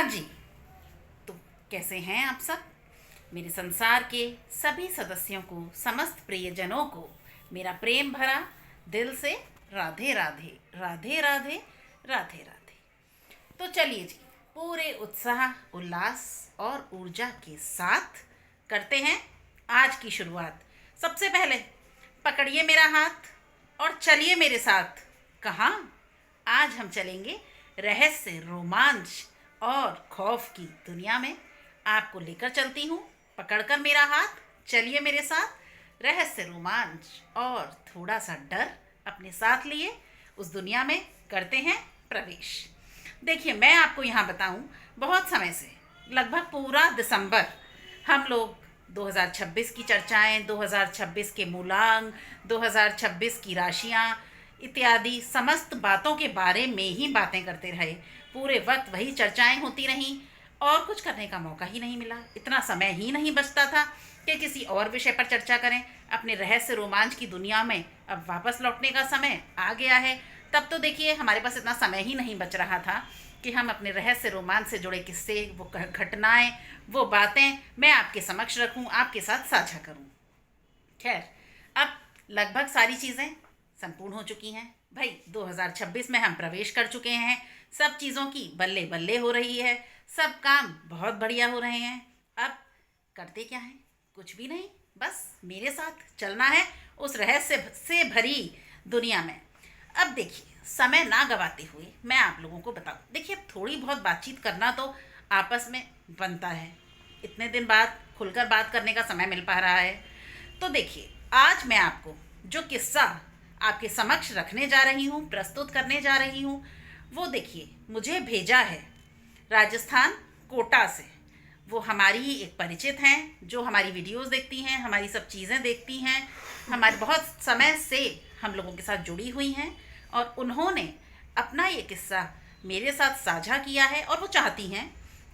हाँ जी। तो कैसे हैं आप सब? मेरे संसार के सभी सदस्यों को, समस्त प्रियजनों को मेरा प्रेम भरा दिल से राधे राधे, राधे राधे, राधे राधे। तो चलिए जी, पूरे उत्साह, उल्लास और ऊर्जा के साथ करते हैं आज की शुरुआत। सबसे पहले पकड़िए मेरा हाथ और चलिए मेरे साथ। कहाँ? आज हम चलेंगे रहस्य, रोमांच और खौफ की दुनिया में। आपको लेकर चलती हूँ, पकड़कर मेरा हाथ, चलिए मेरे साथ। रहस्य, रोमांच और थोड़ा सा डर अपने साथ लिए उस दुनिया में करते हैं प्रवेश। देखिए, मैं आपको यहाँ बताऊँ, बहुत समय से, लगभग पूरा दिसंबर, हम लोग 2026 की चर्चाएं, 2026 के मूलांक, 2026 की राशियाँ इत्यादि समस्त बातों के बारे में ही बातें करते रहे। पूरे वक्त वही चर्चाएं होती रहीं और कुछ करने का मौका ही नहीं मिला। इतना समय ही नहीं बचता था कि किसी और विषय पर चर्चा करें। अपने रहस्य रोमांच की दुनिया में अब वापस लौटने का समय आ गया है। तब तो देखिए, हमारे पास इतना समय ही नहीं बच रहा था कि हम अपने रहस्य रोमांच से जुड़े किस्से, वो घटनाएं, वो बातें मैं आपके समक्ष रखूं, आपके साथ साझा करूं। खैर, अब लगभग सारी चीज़ें संपूर्ण हो चुकी हैं भाई। 2026 में हम प्रवेश कर चुके हैं। सब चीज़ों की बल्ले बल्ले हो रही है, सब काम बहुत बढ़िया हो रहे हैं। अब करते क्या है? कुछ भी नहीं, बस मेरे साथ चलना है उस रहस्य से भरी दुनिया में। अब देखिए, समय ना गवाते हुए मैं आप लोगों को बताऊं। देखिए, अब थोड़ी बहुत बातचीत करना तो आपस में बनता है। इतने दिन बाद खुलकर बात करने का समय मिल पा रहा है। तो देखिए, आज मैं आपको जो किस्सा आपके समक्ष रखने जा रही हूँ, प्रस्तुत करने जा रही हूँ, वो देखिए, मुझे भेजा है राजस्थान कोटा से। वो हमारी ही एक परिचित हैं, जो हमारी वीडियोस देखती हैं, हमारी सब चीज़ें देखती हैं, हमारे बहुत समय से हम लोगों के साथ जुड़ी हुई हैं। और उन्होंने अपना ये किस्सा मेरे साथ साझा किया है और वो चाहती हैं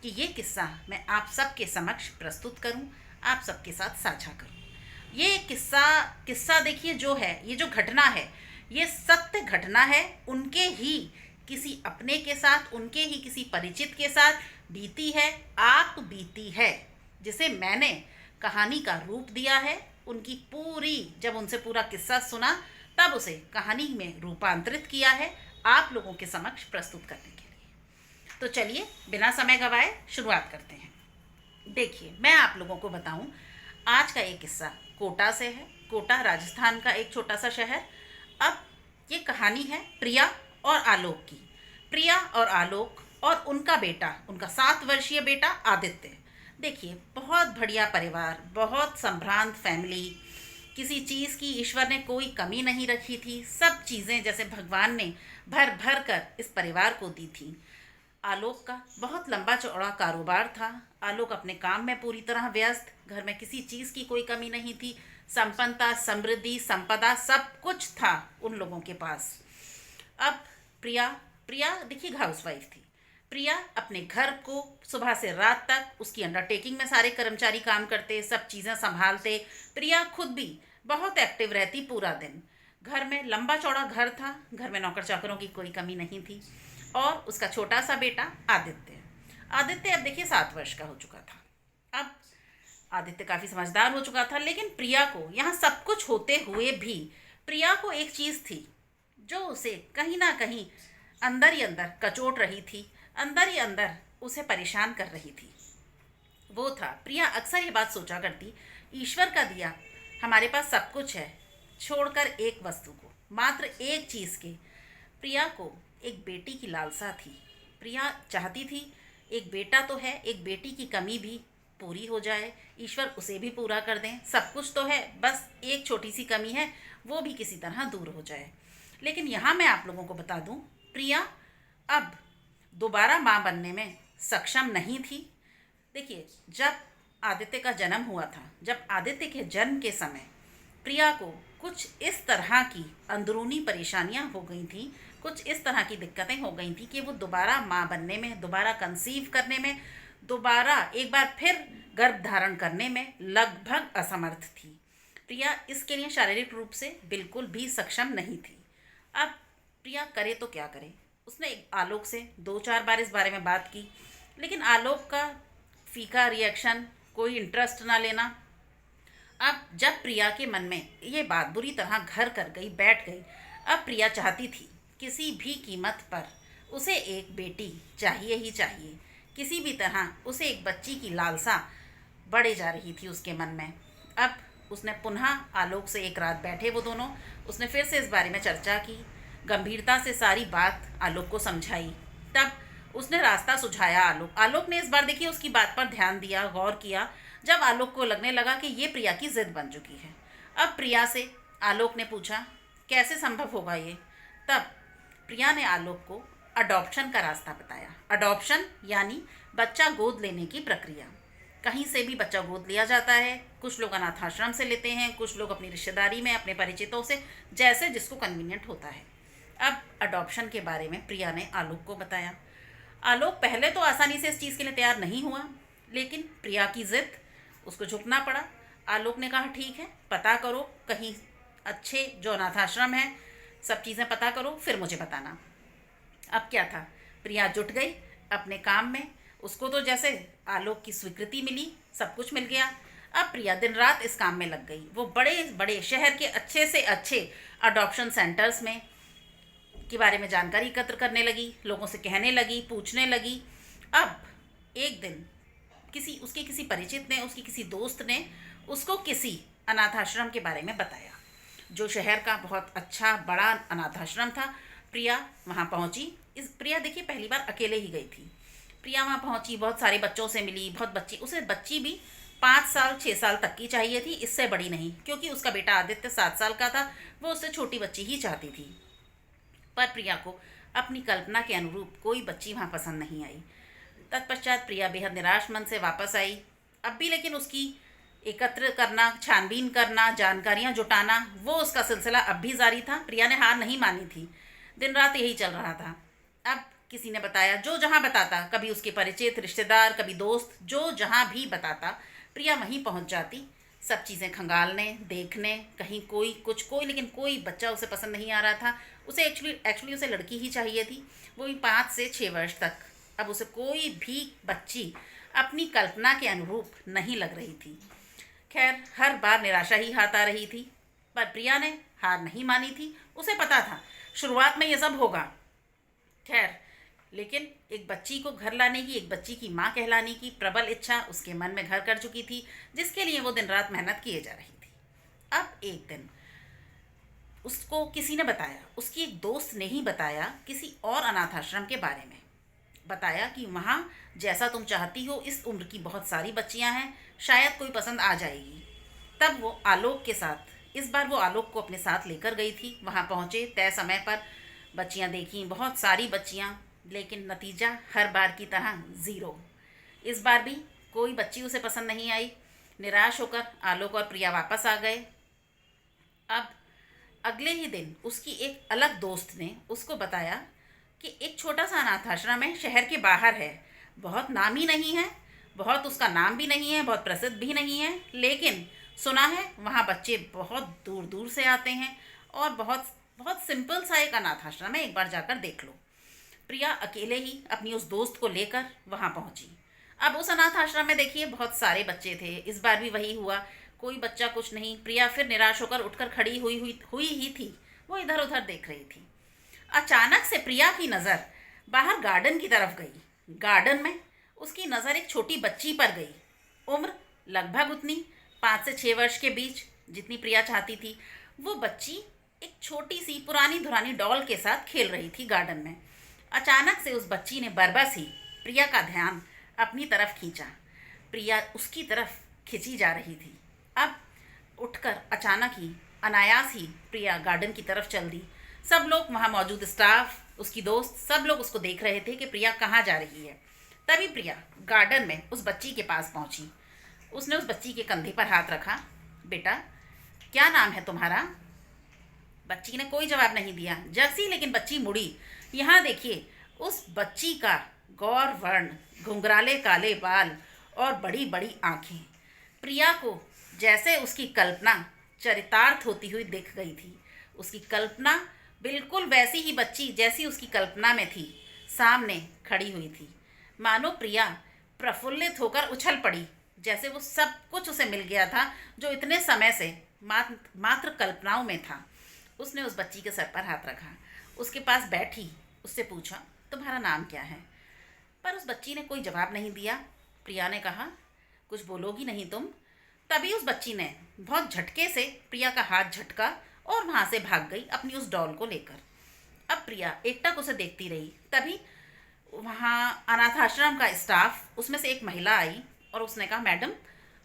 कि ये किस्सा मैं आप सबके समक्ष प्रस्तुत करूं, आप सबके साथ साझा करूं। ये किस्सा किस्सा देखिए, जो है, ये जो घटना है, ये सत्य घटना है। उनके ही किसी अपने के साथ, उनके ही किसी परिचित के साथ बीती है, आप बीती है, जिसे मैंने कहानी का रूप दिया है। उनकी पूरी, जब उनसे पूरा किस्सा सुना, तब उसे कहानी में रूपांतरित किया है आप लोगों के समक्ष प्रस्तुत करने के लिए। तो चलिए, बिना समय गवाए शुरुआत करते हैं। देखिए, मैं आप लोगों को बताऊं, आज का एक किस्सा कोटा से है। कोटा राजस्थान का एक छोटा सा शहर। अब ये कहानी है प्रिया और आलोक की। प्रिया और आलोक और उनका बेटा, उनका 7 वर्षीय बेटा आदित्य। देखिए, बहुत बढ़िया परिवार, बहुत संभ्रांत फैमिली। किसी चीज़ की ईश्वर ने कोई कमी नहीं रखी थी। सब चीज़ें जैसे भगवान ने भर भर कर इस परिवार को दी थी। आलोक का बहुत लंबा चौड़ा कारोबार था। आलोक अपने काम में पूरी तरह व्यस्त। घर में किसी चीज़ की कोई कमी नहीं थी। संपन्नता, समृद्धि, संपदा, सब कुछ था उन लोगों के पास। अब प्रिया प्रिया देखिए, हाउसवाइफ थी। प्रिया अपने घर को सुबह से रात तक, उसकी अंडरटेकिंग में सारे कर्मचारी काम करते, सब चीज़ें संभालते। प्रिया खुद भी बहुत एक्टिव रहती पूरा दिन। घर में लंबा चौड़ा घर था, घर में नौकर चाकरों की कोई कमी नहीं थी। और उसका छोटा सा बेटा आदित्य। आदित्य अब देखिए 7 वर्ष का हो चुका था। अब आदित्य काफ़ी समझदार हो चुका था, लेकिन प्रिया को यहाँ सब कुछ होते हुए भी प्रिया को एक चीज़ थी जो उसे कहीं ना कहीं अंदर ही अंदर कचोट रही थी, अंदर ही अंदर उसे परेशान कर रही थी। वो था, प्रिया अक्सर ये बात सोचा करती, ईश्वर का दिया हमारे पास सब कुछ है, छोड़कर एक वस्तु को, मात्र एक चीज़ के। प्रिया को एक बेटी की लालसा थी। प्रिया चाहती थी, एक बेटा तो है, एक बेटी की कमी भी पूरी हो जाए, ईश्वर उसे भी पूरा कर दें। सब कुछ तो है, बस एक छोटी सी कमी है, वो भी किसी तरह दूर हो जाए। लेकिन यहाँ मैं आप लोगों को बता दूँ, प्रिया अब दोबारा माँ बनने में सक्षम नहीं थी। देखिए, जब आदित्य का जन्म हुआ था, जब आदित्य के जन्म के समय प्रिया को कुछ इस तरह की अंदरूनी परेशानियां हो गई थी, कुछ इस तरह की दिक्कतें हो गई थी कि वो दोबारा माँ बनने में, दोबारा कंसीव करने में, दोबारा एक बार फिर गर्भ धारण करने में लगभग असमर्थ थी। प्रिया इसके लिए शारीरिक रूप से बिल्कुल भी सक्षम नहीं थी। अब प्रिया करे तो क्या करे? उसने आलोक से 2-4 बार इस बारे में बात की, लेकिन आलोक का फीका रिएक्शन, कोई इंटरेस्ट ना लेना। अब जब प्रिया के मन में ये बात बुरी तरह घर कर गई, बैठ गई, अब प्रिया चाहती थी किसी भी कीमत पर उसे एक बेटी चाहिए ही चाहिए। किसी भी तरह उसे एक बच्ची की लालसा बढ़े जा रही थी उसके मन में। अब उसने पुनः आलोक से एक रात बैठे वो दोनों, उसने फिर से इस बारे में चर्चा की, गंभीरता से सारी बात आलोक को समझाई। तब उसने रास्ता सुझाया। आलोक ने इस बार देखिए उसकी बात पर ध्यान दिया, गौर किया। जब आलोक को लगने लगा कि ये प्रिया की जिद बन चुकी है। अब प्रिया से आलोक ने पूछा कैसे संभव होगा ये। तब प्रिया ने आलोक को अडॉप्शन का रास्ता बताया। अडॉप्शन यानी बच्चा गोद लेने की प्रक्रिया। कहीं से भी बच्चा गोद लिया जाता है। कुछ लोग अनाथ आश्रम से लेते हैं, कुछ लोग अपनी रिश्तेदारी में, अपने परिचितों से, जैसे जिसको कन्वीनियंट होता है। अब अडॉप्शन के बारे में प्रिया ने आलोक को बताया। आलोक पहले तो आसानी से इस चीज़ के लिए तैयार नहीं हुआ, लेकिन प्रिया की जिद, उसको झुकना पड़ा। आलोक ने कहा ठीक है, पता करो कहीं अच्छे जो अनाथ आश्रम है, सब चीज़ें पता करो, फिर मुझे बताना। अब क्या था, प्रिया जुट गई अपने काम में। उसको तो जैसे आलोक की स्वीकृति मिली, सब कुछ मिल गया। अब प्रिया दिन रात इस काम में लग गई। वो बड़े बड़े शहर के अच्छे से अच्छे अडॉप्शन सेंटर्स में के बारे में जानकारी एकत्र करने लगी, लोगों से कहने लगी, पूछने लगी। अब एक दिन किसी परिचित ने, उसकी किसी दोस्त ने उसको किसी अनाथ आश्रम के बारे में बताया, जो शहर का बहुत अच्छा बड़ा अनाथ आश्रम था। प्रिया वहाँ पहुँची। प्रिया देखिए पहली बार अकेले ही गई थी। प्रिया वहाँ पहुँची, बहुत सारे बच्चों से मिली, उसे बच्ची भी 5 साल 6 साल तक की चाहिए थी, इससे बड़ी नहीं, क्योंकि उसका बेटा आदित्य 7 साल का था। वो उससे छोटी बच्ची ही चाहती थी। पर प्रिया को अपनी कल्पना के अनुरूप कोई बच्ची वहाँ पसंद नहीं आई। तत्पश्चात प्रिया बेहद निराश मन से वापस आई। अब भी लेकिन उसकी एकत्र करना, छानबीन करना, जानकारियाँ जुटाना, वो उसका सिलसिला अब भी जारी था। प्रिया ने हार नहीं मानी थी। दिन रात यही चल रहा था। अब किसी ने बताया, जो जहाँ बताता, कभी उसके परिचित रिश्तेदार, कभी दोस्त, जो जहाँ भी बताता, प्रिया वहीं पहुँच जाती, सब चीज़ें खंगालने, देखने। कहीं लेकिन कोई बच्चा उसे पसंद नहीं आ रहा था। उसे एक्चुअली उसे लड़की ही चाहिए थी, वो भी 5 से 6 वर्ष तक। अब उसे कोई भी बच्ची अपनी कल्पना के अनुरूप नहीं लग रही थी। खैर, हर बार निराशा ही हाथ आ रही थी, पर प्रिया ने हार नहीं मानी थी। उसे पता था शुरुआत में ये सब होगा। खैर, लेकिन एक बच्ची को घर लाने की, एक बच्ची की माँ कहलाने की प्रबल इच्छा उसके मन में घर कर चुकी थी, जिसके लिए वो दिन रात मेहनत किए जा रही थी। अब एक दिन उसको किसी ने बताया, उसकी एक दोस्त ने ही बताया, किसी और अनाथ आश्रम के बारे में बताया कि वहाँ जैसा तुम चाहती हो, इस उम्र की बहुत सारी बच्चियाँ हैं, शायद कोई पसंद आ जाएगी। तब वो आलोक के साथ, इस बार वो आलोक को अपने साथ लेकर गई थी। वहाँ पहुँचे, तय समय पर बच्चियाँ देखीं, बहुत सारी बच्चियाँ, लेकिन नतीजा हर बार की तरह ज़ीरो। इस बार भी कोई बच्ची उसे पसंद नहीं आई। निराश होकर आलोक और प्रिया वापस आ गए। अब अगले ही दिन उसकी एक अलग दोस्त ने उसको बताया कि एक छोटा सा अनाथ आश्रम है, शहर के बाहर है, बहुत नामी नहीं है, बहुत उसका नाम भी नहीं है, बहुत प्रसिद्ध भी नहीं है, लेकिन सुना है वहाँ बच्चे बहुत दूर दूर से आते हैं और बहुत बहुत सिंपल सा एक अनाथ आश्रम है, एक बार जाकर देख लो। प्रिया अकेले ही अपनी उस दोस्त को लेकर वहाँ पहुँची। अब उस अनाथ आश्रम में देखिए बहुत सारे बच्चे थे। इस बार भी वही हुआ, कोई बच्चा कुछ नहीं। प्रिया फिर निराश होकर उठकर खड़ी हुई ही थी। वो इधर उधर देख रही थी। अचानक से प्रिया की नज़र बाहर गार्डन की तरफ गई। गार्डन में उसकी नज़र एक छोटी बच्ची पर गई। उम्र लगभग उतनी 5 से 6 वर्ष के बीच, जितनी प्रिया चाहती थी। वो बच्ची एक छोटी सी पुरानी धुरानी डॉल के साथ खेल रही थी गार्डन में। अचानक से उस बच्ची ने बरबस ही प्रिया का ध्यान अपनी तरफ खींचा। प्रिया उसकी तरफ खिंची जा रही थी। अब उठकर अचानक ही, अनायास ही प्रिया गार्डन की तरफ चल दी। सब लोग, वहाँ मौजूद स्टाफ, उसकी दोस्त, सब लोग उसको देख रहे थे कि प्रिया कहाँ जा रही है। तभी प्रिया गार्डन में उस बच्ची के पास पहुँची। उसने उस बच्ची के कंधे पर हाथ रखा। बेटा, क्या नाम है तुम्हारा? बच्ची ने कोई जवाब नहीं दिया। जैसी लेकिन बच्ची मुड़ी, यहाँ देखिए उस बच्ची का गौर वर्ण, घुंघराले काले बाल और बड़ी बड़ी आँखें। प्रिया को जैसे उसकी कल्पना चरितार्थ होती हुई दिख गई थी। उसकी कल्पना बिल्कुल वैसी ही बच्ची जैसी उसकी कल्पना में थी, सामने खड़ी हुई थी। मानो प्रिया प्रफुल्लित होकर उछल पड़ी, जैसे वो सब कुछ उसे मिल गया था जो इतने समय से मात्र कल्पनाओं में था। उसने उस बच्ची के सर पर हाथ रखा, उसके पास बैठी, उससे पूछा, तुम्हारा नाम क्या है? पर उस बच्ची ने कोई जवाब नहीं दिया। प्रिया ने कहा, कुछ बोलोगी नहीं तुम? तभी उस बच्ची ने बहुत झटके से प्रिया का हाथ झटका और वहाँ से भाग गई अपनी उस डॉल को लेकर। अब प्रिया एकटक उसे देखती रही। तभी वहाँ अनाथ आश्रम का स्टाफ, उसमें से एक महिला आई और उसने कहा, मैडम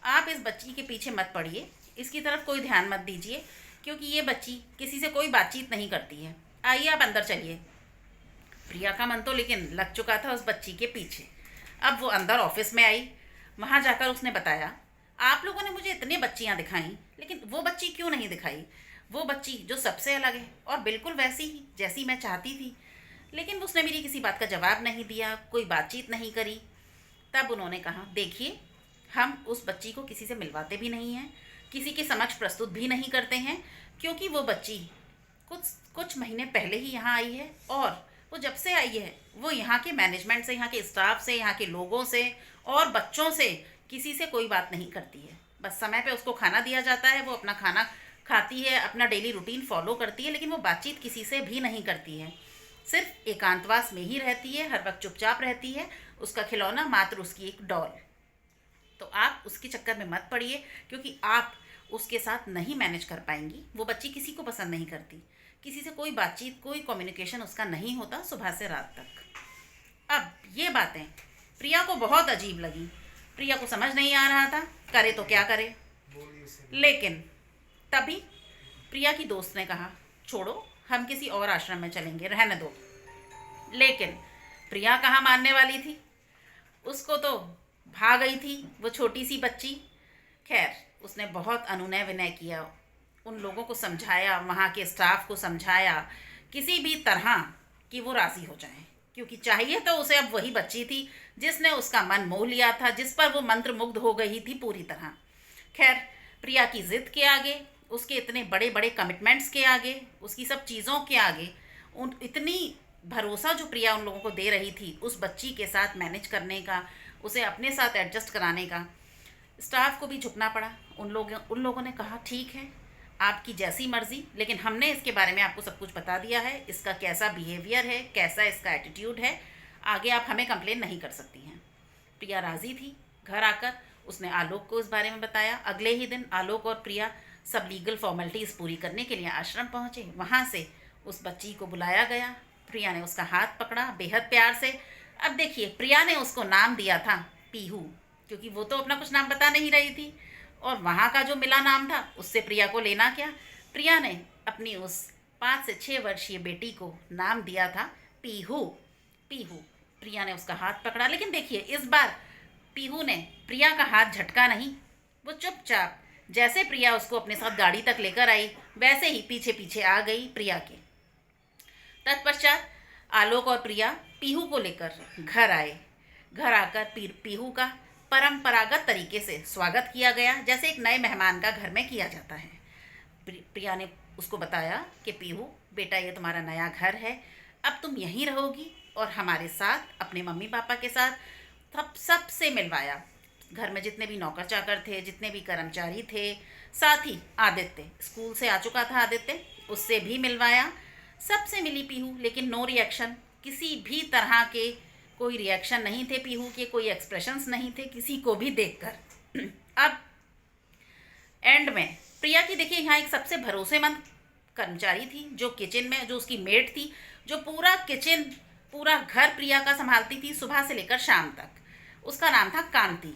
आप इस बच्ची के पीछे मत पड़िए, इसकी तरफ कोई ध्यान मत दीजिए, क्योंकि ये बच्ची किसी से कोई बातचीत नहीं करती है। आइए आप अंदर चलिए। प्रिया का मन तो लेकिन लग चुका था उस बच्ची के पीछे। अब वो अंदर ऑफिस में आई। वहाँ जाकर उसने बताया, आप लोगों ने मुझे इतनी बच्चियाँ दिखाई, लेकिन वो बच्ची क्यों नहीं दिखाई? वो बच्ची जो सबसे अलग है और बिल्कुल वैसी ही जैसी मैं चाहती थी। लेकिन उसने मेरी किसी बात का जवाब नहीं दिया, कोई बातचीत नहीं करी। तब उन्होंने कहा, देखिए हम उस बच्ची को किसी से मिलवाते भी नहीं हैं, किसी के समक्ष प्रस्तुत भी नहीं करते हैं, क्योंकि वो बच्ची कुछ कुछ महीने पहले ही यहाँ आई है और वो जब से आई है वो यहाँ के मैनेजमेंट से, यहाँ के स्टाफ से, यहाँ के लोगों से और बच्चों से किसी से कोई बात नहीं करती है। बस समय पे उसको खाना दिया जाता है, वो अपना खाना खाती है, अपना डेली रूटीन फॉलो करती है, लेकिन वो बातचीत किसी से भी नहीं करती है। सिर्फ एकांतवास में ही रहती है, हर वक्त चुपचाप रहती है। उसका खिलौना मात्र उसकी एक डॉल। तो आप उसके चक्कर में मत पड़िए, क्योंकि आप उसके साथ नहीं मैनेज कर पाएंगी। वो बच्ची किसी को पसंद नहीं करती, किसी से कोई बातचीत, कोई कम्युनिकेशन उसका नहीं होता सुबह से रात तक। अब ये बातें प्रिया को बहुत अजीब लगी। प्रिया को समझ नहीं आ रहा था करे तो क्या करे। लेकिन तभी प्रिया की दोस्त ने कहा, छोड़ो हम किसी और आश्रम में चलेंगे, रहने दो। लेकिन प्रिया कहाँ मानने वाली थी, उसको तो भाग गई थी वो छोटी सी बच्ची। खैर उसने बहुत अनुनय विनय किया, उन लोगों को समझाया, वहाँ के स्टाफ को समझाया किसी भी तरह कि वो राज़ी हो जाए, क्योंकि चाहिए तो उसे अब वही बच्ची थी जिसने उसका मन मोह लिया था, जिस पर वो मंत्रमुग्ध हो गई थी पूरी तरह। खैर प्रिया की ज़िद के आगे, उसके इतने बड़े बड़े कमिटमेंट्स के आगे, उसकी सब चीज़ों के आगे, उन इतनी भरोसा जो प्रिया उन लोगों को दे रही थी उस बच्ची के साथ मैनेज करने का, उसे अपने साथ एडजस्ट कराने का, स्टाफ को भी झुकना पड़ा। उन लोगों ने कहा, ठीक है आपकी जैसी मर्ज़ी, लेकिन हमने इसके बारे में आपको सब कुछ बता दिया है, इसका कैसा बिहेवियर है, कैसा इसका एटीट्यूड है, आगे आप हमें कंप्लेन नहीं कर सकती हैं। प्रिया राज़ी थी। घर आकर उसने आलोक को इस बारे में बताया। अगले ही दिन आलोक और प्रिया सब लीगल फॉर्मेलिटीज़ पूरी करने के लिए आश्रम पहुँचे। वहाँ से उस बच्ची को बुलाया गया। प्रिया ने उसका हाथ पकड़ा बेहद प्यार से। अब देखिए प्रिया ने उसको नाम दिया था पीहू, क्योंकि वो तो अपना कुछ नाम बता नहीं रही थी, और वहाँ का जो मिला नाम था उससे प्रिया को लेना क्या। प्रिया ने अपनी उस 5 से 6 वर्षीय बेटी को नाम दिया था पीहू। पीहू। प्रिया ने उसका हाथ पकड़ा, लेकिन देखिए इस बार पीहू ने प्रिया का हाथ झटका नहीं। वो चुपचाप, जैसे प्रिया उसको अपने साथ गाड़ी तक लेकर आई, वैसे ही पीछे पीछे आ गई प्रिया के। तत्पश्चात आलोक और प्रिया पीहू को लेकर घर आए। घर आकर पीहू का परंपरागत तरीके से स्वागत किया गया, जैसे एक नए मेहमान का घर में किया जाता है। प्रिया ने उसको बताया कि पीहू बेटा, ये तुम्हारा नया घर है, अब तुम यहीं रहोगी और हमारे साथ, अपने मम्मी पापा के साथ सबसे मिलवाया। घर में जितने भी नौकर चाकर थे, जितने भी कर्मचारी थे, साथ ही आदित्य, स्कूल से आ चुका था आदित्य, उससे भी मिलवाया। सबसे मिली पीहू, लेकिन नो रिएक्शन, किसी भी तरह के कोई रिएक्शन नहीं थे पीहू के, कोई एक्सप्रेशंस नहीं थे किसी को भी देखकर। अब एंड में प्रिया की देखिए यहाँ एक सबसे भरोसेमंद कर्मचारी थी, जो किचन में, जो उसकी मेड थी, जो पूरा किचन, पूरा घर प्रिया का संभालती थी सुबह से लेकर शाम तक। उसका नाम था कांति।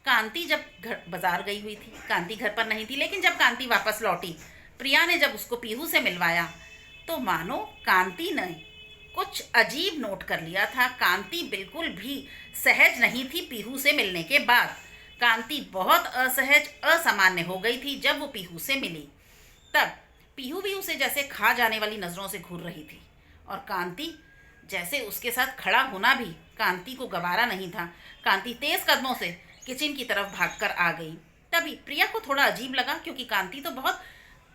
कांति जब घर बाजार गई हुई थी, कांति घर पर नहीं थी, लेकिन जब कांति वापस लौटी, प्रिया ने जब उसको पीहू से मिलवाया, तो मानो कांति ने कुछ अजीब नोट कर लिया था। कांति बिल्कुल भी सहज नहीं थी पीहू से मिलने के बाद। कांति बहुत असहज, असामान्य हो गई थी जब वो पीहू से मिली। तब पीहू भी उसे जैसे खा जाने वाली नज़रों से घूर रही थी, और कांति जैसे उसके साथ खड़ा होना भी कांति को गवारा नहीं था। कांति तेज़ कदमों से किचन की तरफ भागकर आ गई। तभी प्रिया को थोड़ा अजीब लगा, क्योंकि कांति तो बहुत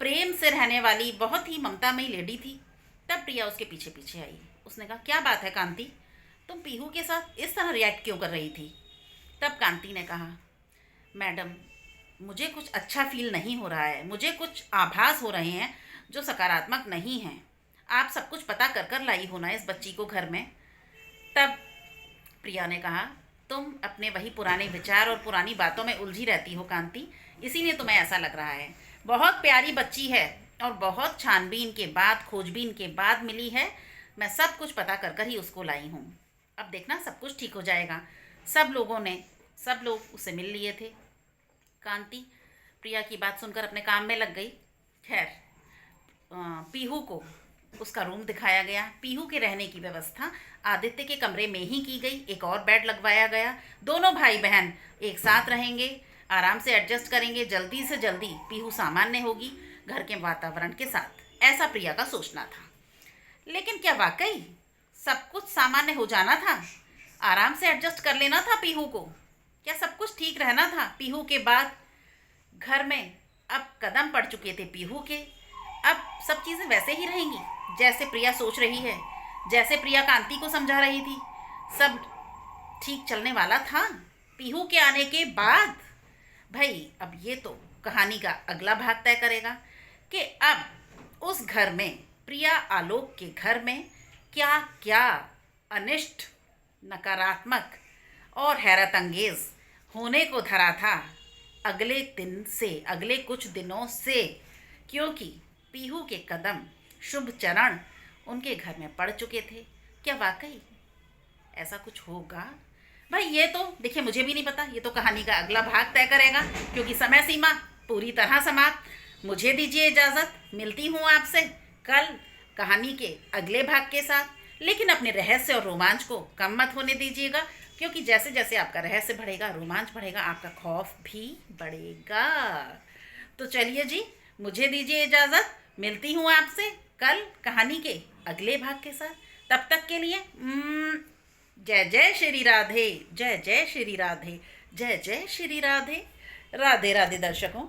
प्रेम से रहने वाली, बहुत ही ममतामयी लेडी थी। तब प्रिया उसके पीछे पीछे आई। उसने कहा, क्या बात है कांति? तुम पीहू के साथ इस तरह रिएक्ट क्यों कर रही थी? तब कांति ने कहा, मैडम, मुझे कुछ अच्छा फील नहीं हो रहा है, मुझे कुछ आभास हो रहे हैं जो सकारात्मक नहीं हैं। आप सब कुछ पता कर कर लाई हो ना इस बच्ची को घर में। तब प्रिया ने कहा, तुम अपने वही पुराने विचार और पुरानी बातों में उलझी रहती हो कांति, इसीलिए तुम्हें ऐसा लग रहा है। बहुत प्यारी बच्ची है और बहुत छानबीन के बाद, खोजबीन के बाद मिली है। मैं सब कुछ पता कर कर ही उसको लाई हूँ। अब देखना सब कुछ ठीक हो जाएगा। सब लोग उससे मिल लिए थे। कांति प्रिया की बात सुनकर अपने काम में लग गई। खैर, पीहू को उसका रूम दिखाया गया। पीहू के रहने की व्यवस्था आदित्य के कमरे में ही की गई। एक और बेड लगवाया गया। दोनों भाई बहन एक साथ रहेंगे, आराम से एडजस्ट करेंगे। जल्दी से जल्दी पीहू सामान्य होगी घर के वातावरण के साथ, ऐसा प्रिया का सोचना था। लेकिन क्या वाकई सब कुछ सामान्य हो जाना था? आराम से एडजस्ट कर लेना था पीहू को? क्या सब कुछ ठीक रहना था? पीहू के बाद घर में अब कदम पड़ चुके थे पीहू के। अब सब चीज़ें वैसे ही रहेंगी जैसे प्रिया सोच रही है, जैसे प्रिया कांति को समझा रही थी। सब ठीक चलने वाला था पीहू के आने के बाद। भाई, अब ये तो कहानी का अगला भाग तय करेगा कि अब उस घर में, प्रिया आलोक के घर में, क्या क्या अनिष्ट, नकारात्मक और हैरत अंगेज होने को धरा था अगले कुछ दिनों से, क्योंकि पीहू के कदम, शुभ चरण उनके घर में पड़ चुके थे। क्या वाकई ऐसा कुछ होगा? भाई, ये तो देखिए, मुझे भी नहीं पता। ये तो कहानी का अगला भाग तय करेगा, क्योंकि समय सीमा पूरी तरह समाप्त। मुझे दीजिए इजाज़त, मिलती हूँ आपसे कल कहानी के अगले भाग के साथ। लेकिन अपने रहस्य और रोमांच को कम मत होने दीजिएगा, क्योंकि जैसे जैसे आपका रहस्य बढ़ेगा, रोमांच बढ़ेगा, आपका खौफ भी बढ़ेगा। तो चलिए जी, मुझे दीजिए इजाज़त, मिलती हूँ आपसे कल कहानी के अगले भाग के साथ। तब तक के लिए जय जय श्री राधे, जय जय श्री राधे, जय जय श्री राधे। राधे राधे दर्शकों।